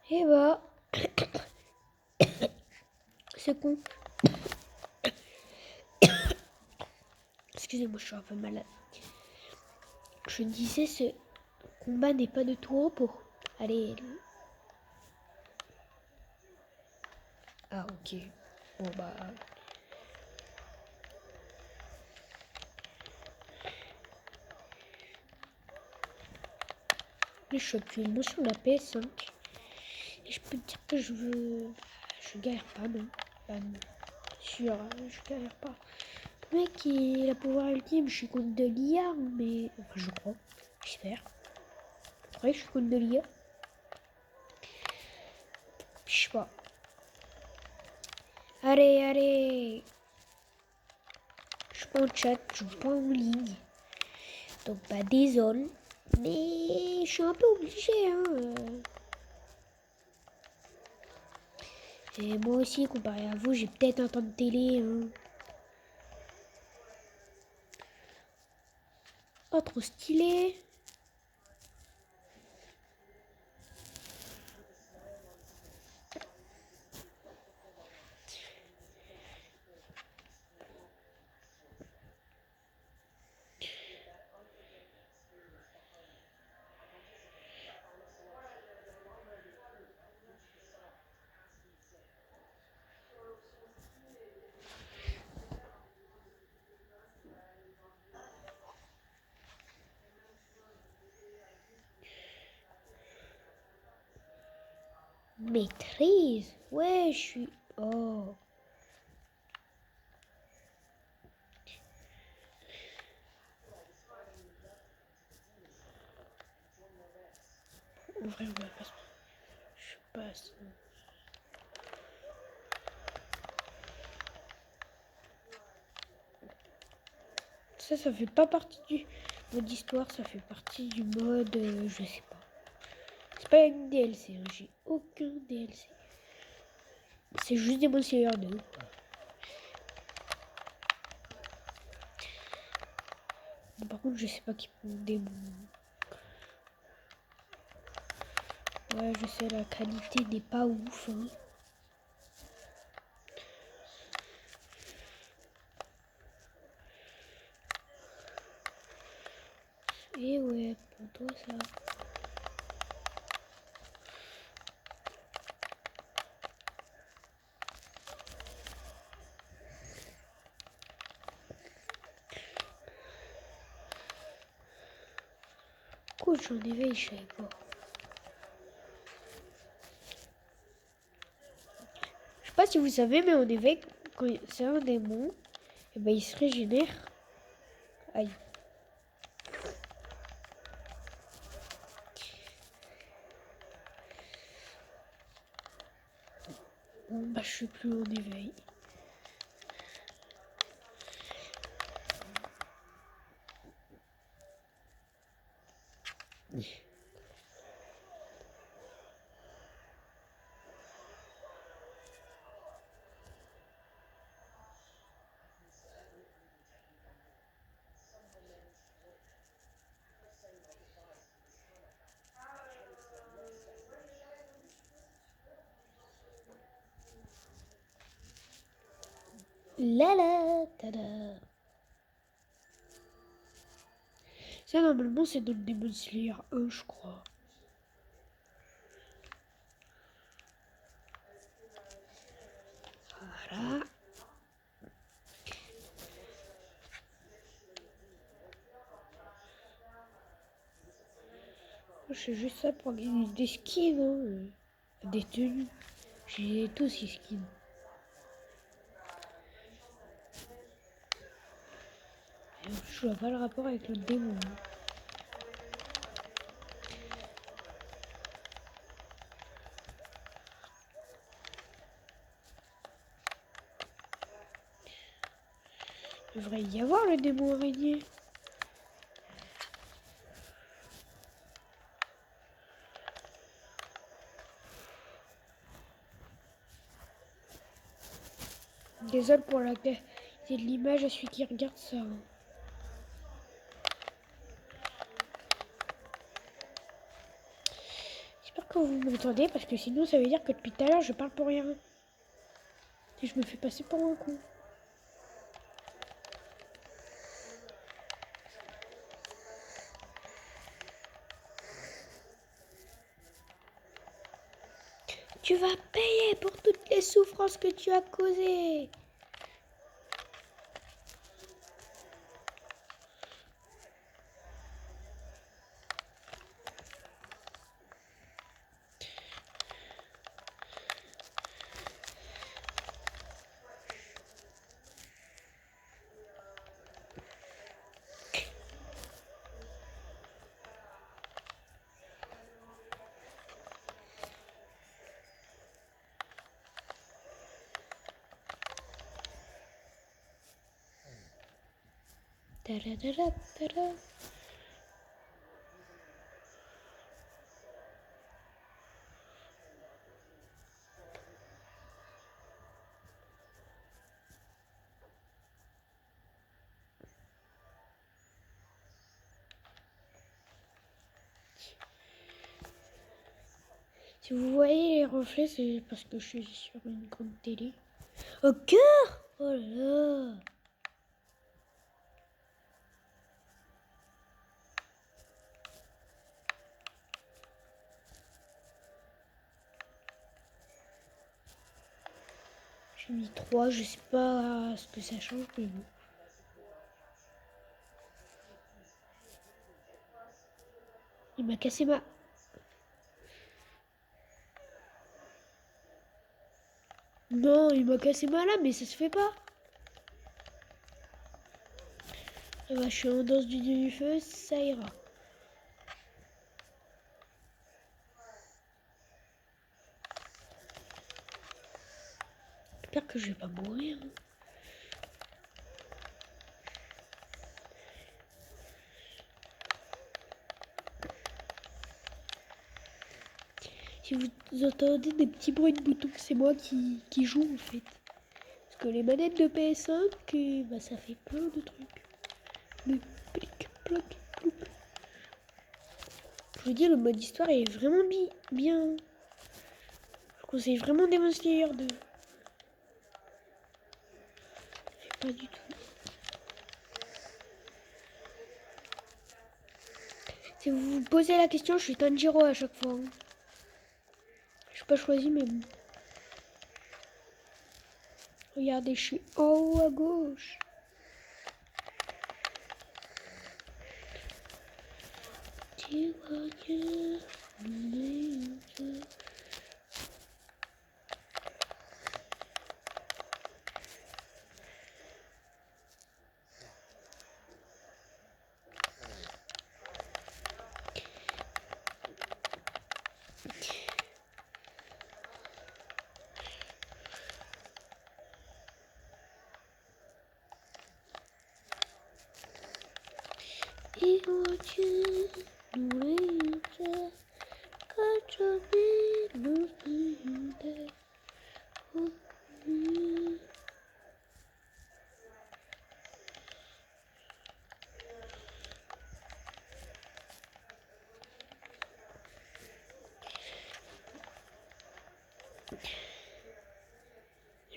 Et bah, c'est con. Excusez-moi, je suis un peu malade. Je disais, ce combat n'est pas de tout repos. Allez. Ah, ok. Bon, bah. Je suis actuellement sur la PS5. Et je peux te dire que je galère pas, non. Bah, non. Sûr, je galère pas. Le mec, il a pouvoir ultime, je suis contre de l'IA, mais. Enfin, je crois. J'espère. Ouais, je suis contre de l'IA. Je sais pas. Allez, allez. Je suis pas en chat, je joue pas en ligne. Donc, bah, désolé. Mais je suis un peu obligé, hein. Et moi aussi, comparé à vous, j'ai peut-être un temps de télé, hein. Oh, trop stylé. Maîtrise. Ouais, je suis... Oh. En vrai, on va pas... Je sais pas... Ça fait pas partie du mode histoire, ça fait partie du mode... je sais pas. C'est pas une DLC, hein. J'ai aucun DLC. C'est juste des Seigneur 2. Bon, par contre, je sais pas qui prend des Ouais, je sais, la qualité n'est pas ouf, hein. Et ouais, pour toi, ça... Cool, j'en éveille, je savais pas. Je sais pas si vous savez, mais en éveil, quand c'est un démon, et ben il se régénère. Aïe. Bon, bah je suis plus en éveil. La la, tada. Ça, normalement, c'est dans le Demon Slayer 1, je crois. Voilà. Je fais juste ça pour gagner des skins, hein. Des tenues. J'ai tous ces skins. Je vois pas le rapport avec le démon. Il devrait y avoir le démon araignée. Désolé pour la qualité de l'image à celui qui regarde ça, hein. J'espère que que vous m'entendez parce que sinon ça veut dire que depuis tout à l'heure je parle pour rien. Et je me fais passer pour un con. Tu vas payer pour toutes les souffrances que tu as causées. Ta-da-da-da-da-da. Si vous voyez les reflets, c'est parce que je suis sur une grande télé. Au cœur! Oh là là! J'ai mis 3, je sais pas ce que ça change, mais bon. Il m'a cassé ma... Non, il m'a cassé ma lame, mais ça se fait pas. Ah bah, je suis en danse du feu, ça ira. J'espère que je vais pas mourir. Si vous entendez des petits bruits de boutons, c'est moi qui joue en fait. Parce que les manettes de PS5, bah, ça fait plein de trucs. Mais plic, ploc, plouc. Je vous dis, le mode histoire est vraiment bien. Je conseille vraiment Demon Slayer 2. Pas du tout. Si vous vous posez la question, je suis Tanjiro à chaque fois. Je suis pas choisi, mais bon. Regardez, je suis en haut à gauche.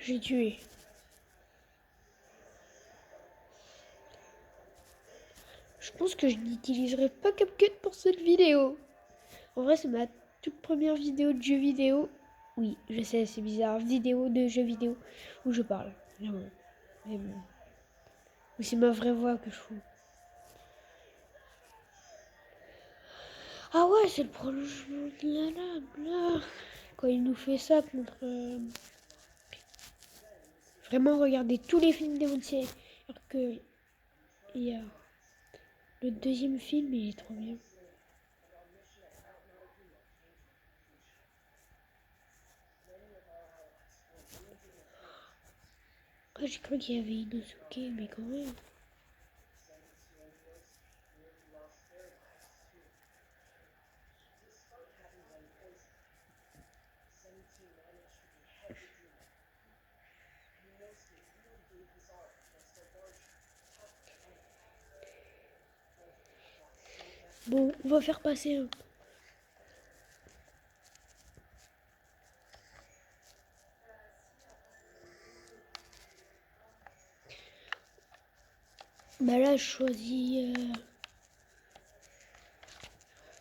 J'ai tué. Je pense que je n'utiliserai pas CapCut pour cette vidéo. En vrai, c'est ma toute première vidéo de jeux vidéo. Oui, je sais, c'est bizarre. Vidéo de jeux vidéo où je parle. Vraiment. Mais bon. Mais c'est ma vraie voix que je fous. Ah ouais, c'est le prolongement de la lame, là. Quand il nous fait ça contre... Vraiment, regardez tous les films des Montiers. Alors que... Il y a... Le deuxième film, il est trop bien. Ah, j'ai cru qu'il y avait Inosuke, mais quand même. Bon, on va faire passer un. Bah là, je choisis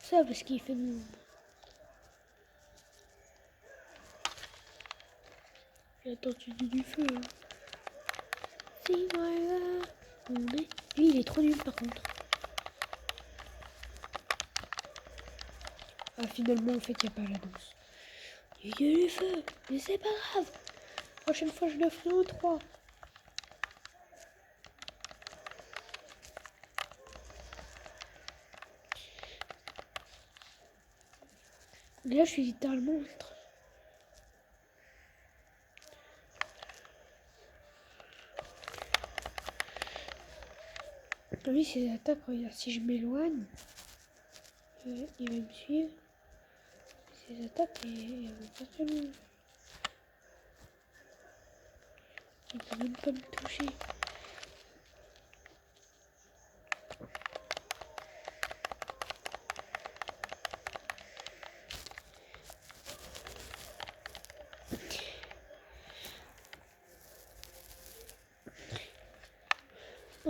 ça parce qu'il fait mon... J'ai attendu du feu. Hein. Si, voilà. Lui, il est trop nul par contre. Ah, finalement, en fait, il n'y a pas la danse. Il y a du feu, mais c'est pas grave. Prochaine fois, je le ferai en 3. Là, je suis littéralement entre. Lui, ses attaques, regarde, si je m'éloigne, il va me suivre. Ses attaques, il va pas tellement. Il peut même pas me toucher.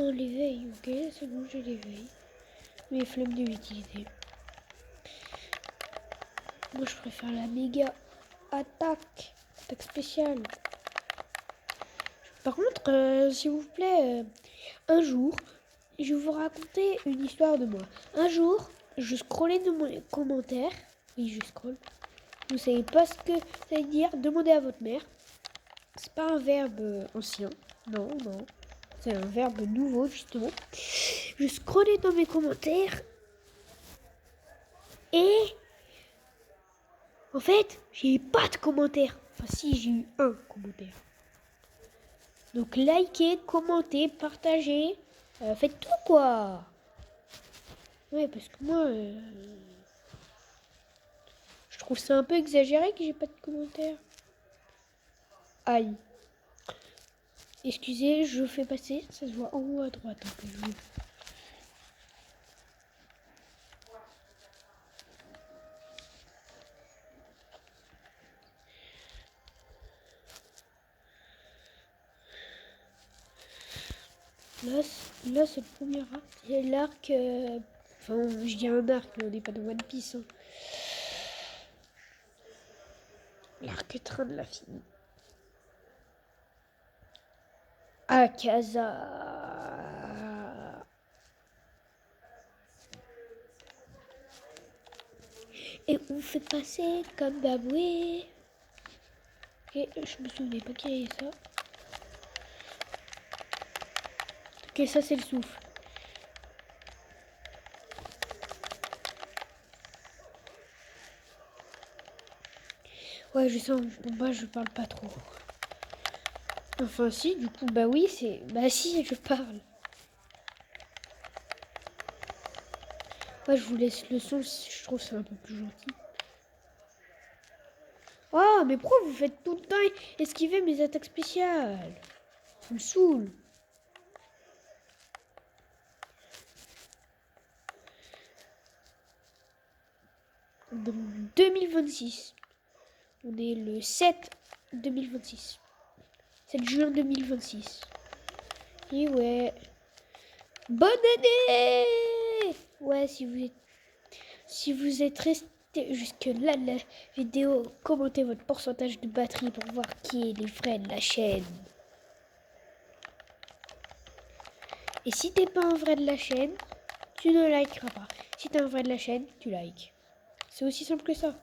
On l'éveille, ok, c'est bon, je l'éveille. Mais flemme de l'utiliser. Moi, je préfère la méga attaque spéciale. Par contre, s'il vous plaît, un jour, je vais vous raconter une histoire de moi. Un jour, je scrollais dans mes commentaires. Oui, je scrolle. Vous savez pas ce que ça veut dire, demandez à votre mère. C'est pas un verbe ancien. Non, non. C'est un verbe nouveau, justement. Je scrollais dans mes commentaires. Et... en fait, j'ai eu pas de commentaires. Enfin, si, j'ai eu un commentaire. Donc, likez, commentez, partagez. Faites tout, quoi. Ouais, parce que moi... je trouve ça un peu exagéré que j'ai pas de commentaires. Aïe. Excusez, je fais passer. Ça se voit en haut à droite. Hein, là c'est le premier arc. C'est l'arc... enfin, je dis un arc, mais on n'est pas dans One Piece. Hein. L'arc train de la fille. Akaza. Et on fait passer comme Baboué. Ok, je me souvenais pas qu'il y avait ça. Ok, ça c'est le souffle. Ouais, je sens, moi je parle pas trop. Enfin si, du coup, bah oui, c'est... Bah si, je parle. Ouais, je vous laisse le son, je trouve c'est un peu plus gentil. Oh, mais pourquoi vous faites tout le temps esquiver mes attaques spéciales? Ça me saoule. Donc 2026. On est le 7 2026. 7 juin 2026. Et ouais. Bonne année! Ouais, si vous êtes resté jusque là de la vidéo, commentez votre pourcentage de batterie pour voir qui est les vrais de la chaîne. Et si t'es pas un vrai de la chaîne, tu ne likeras pas. Si t'es un vrai de la chaîne, tu likes. C'est aussi simple que ça.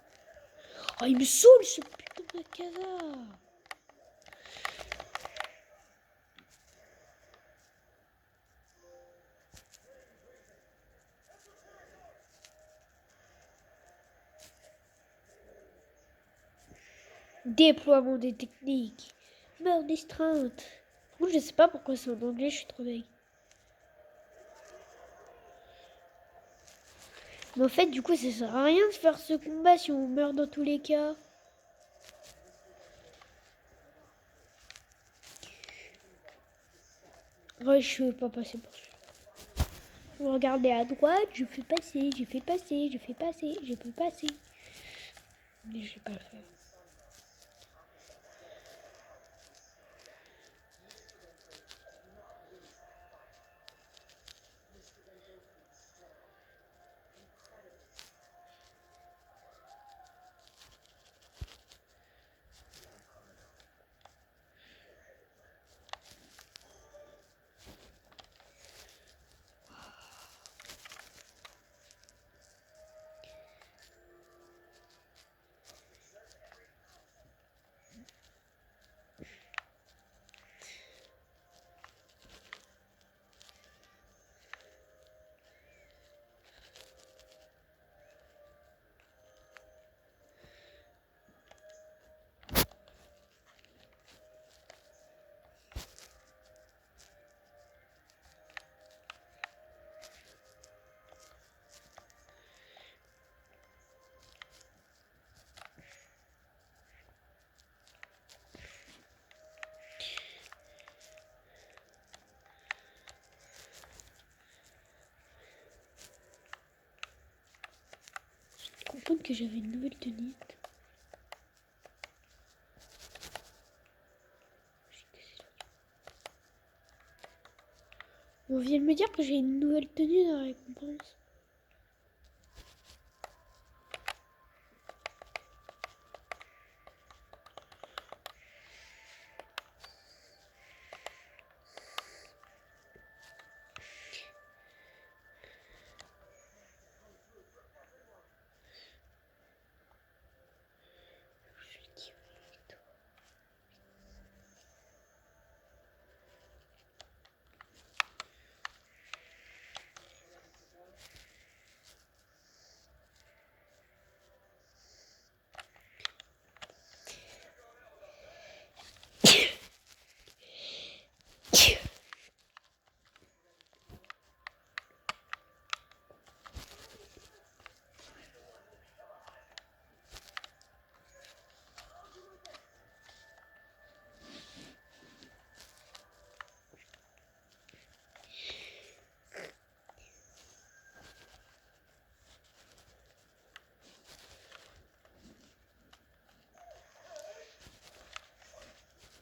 Oh, il me saoule ce putain de casa. Déploiement des techniques. Mort d'estreinte. Moi, je sais pas pourquoi c'est en anglais, je suis trop dingue. Mais en fait, du coup, ça sert à rien de faire ce combat si on meurt dans tous les cas. Ouais, je veux pas passer pour ça. Vous regardez à droite, je fais passer, je fais passer, je fais passer, je peux passer. Mais je vais pas le faire. que j'avais une nouvelle tenue. On vient de me dire que j'ai une nouvelle tenue dans la récompense.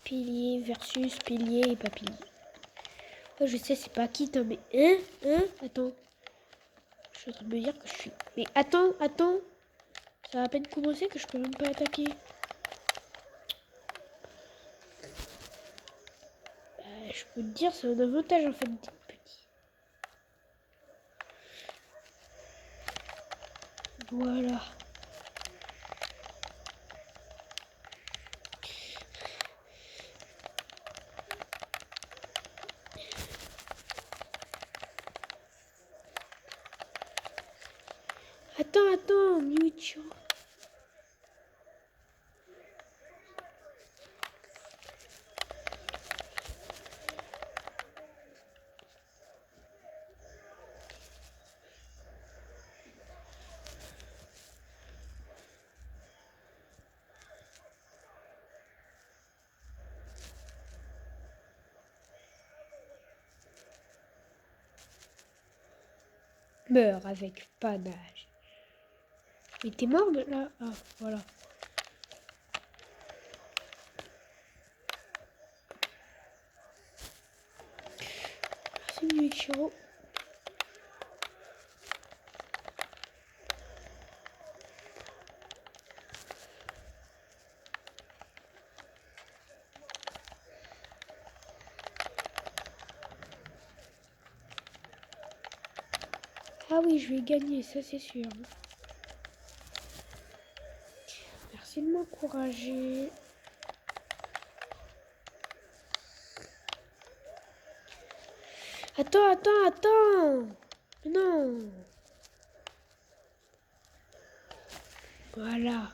Pilier versus pilier et pas pilier. Oh, je sais, c'est pas qui, mais... Attends. Je suis en train de me dire que je suis... Mais attends. Ça a à peine commencé que je peux même pas attaquer. Je peux te dire, c'est un avantage en fait d'être petit. Voilà. Attends, Mewtwo. Meurs avec panache. Mais t'es mort là? Ah, voilà. Merci Mewtwo. Ah oui, je vais gagner, ça c'est sûr. Merci de m'encourager. Attends. Non. Voilà.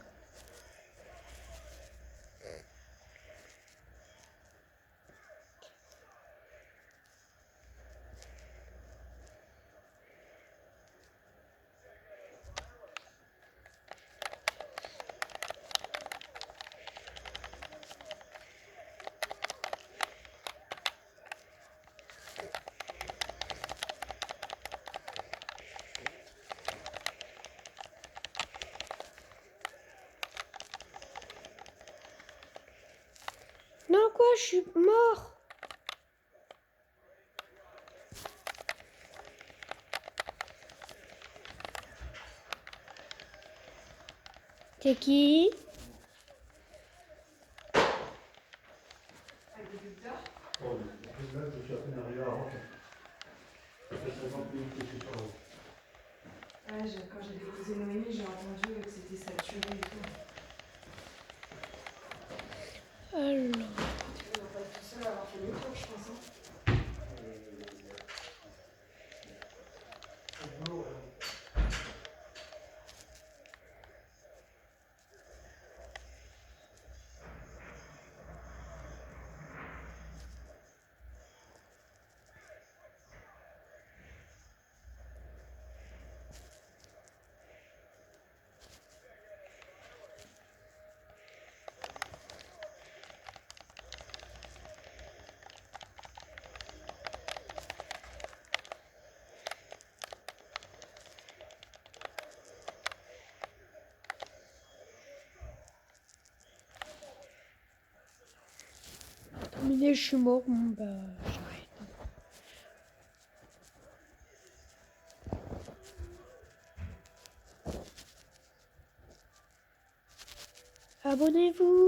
Non, quoi, je suis mort. C'est qui? Quand j'ai déposé Noémie, j'ai entendu que c'était saturé et tout. Alors. Ils n'ont pas tout seul avoir fait les tours, je pense. terminé, je suis mort. Bon, bah, j'arrête. Abonnez-vous.